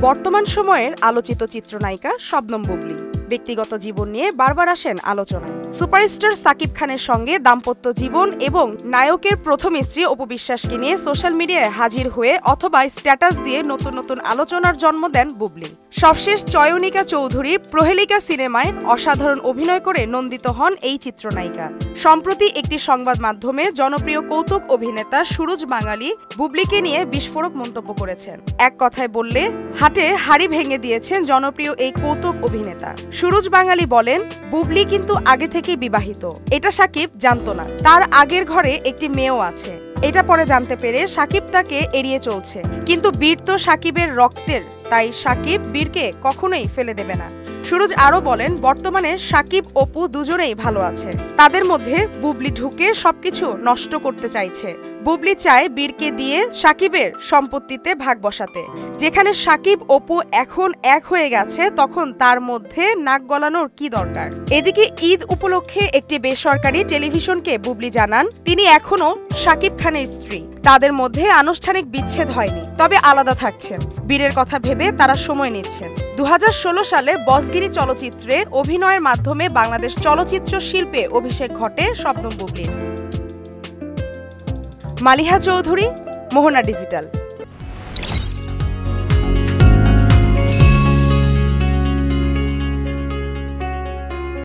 বর্তমান সময়ের আলোচিত চিত্রনায়িকা শবনম বুবলী ব্যক্তিগত জীবন নিয়ে বারবার আসেন আলোচনায়। সুপারস্টার সাকিব খানের সঙ্গে দাম্পত্য জীবন এবং নায়কের প্রথম স্ত্রী অপু বিশ্বাসকে নিয়ে সোশ্যাল মিডিয়ায় হাজির হয়ে অথবা স্ট্যাটাস দিয়ে নতুন নতুন আলোচনার জন্ম দেন বুবলী। সবশেষ চয়নিকা চৌধুরীর প্রহেলিকা সিনেমায় অসাধারণ অভিনয় করে নন্দিত হন এই চিত্রনায়িকা। সম্প্রতি একটি সংবাদ মাধ্যমে জনপ্রিয় কৌতুক অভিনেতা সুরজ বাঙালি বুবলীকে নিয়ে বিস্ফোরক মন্তব্য করেছেন। এক কথায় বললে হাটে হাড়ি ভেঙে দিয়েছেন জনপ্রিয় এই কৌতুক অভিনেতা। সুরজ বাঙালি বলেন, বুবলী কিন্তু আগে থেকেই বিবাহিত, এটা সাকিব জানতো না। তার আগের ঘরে একটি মেয়েও আছে, এটা পরে জানতে পেরে সাকিব তাকে এড়িয়ে চলছে। কিন্তু বীর তো সাকিবের রক্তের, তাই সাকিব বীরকে কখনোই ফেলে দেবে না। সুরজ আরো বলেন, বর্তমানে সাকিব অপু দুজনেই ভালো আছে। তাদের মধ্যে বুবলী ঢুকে সবকিছু নষ্ট করতে চাইছে। বুবলী চায় বীরকে দিয়ে সাকিবের সম্পত্তিতে ভাগ বসাতে। যেখানে সাকিব অপু এখন এক হয়ে গেছে, তখন তার মধ্যে নাক গলানোর কি দরকার? এদিকে ঈদ উপলক্ষে একটি বেসরকারি টেলিভিশনকে বুবলী জানান, তিনি এখনো সাকিব খানের স্ত্রী। তাদের মধ্যে আনুষ্ঠানিক বিচ্ছেদ হয়নি, তবে আলাদা থাকছেন। বীরের কথা ভেবে তারা সময় নিচ্ছেন। 2016 সালে বসগিরি চলচ্চিত্রে অভিনয়ের মাধ্যমে বাংলাদেশ চলচ্চিত্র শিল্পে অভিষেক ঘটে শবনম বুবলীর। মালিহা চৌধুরী, মোহনা ডিজিটাল।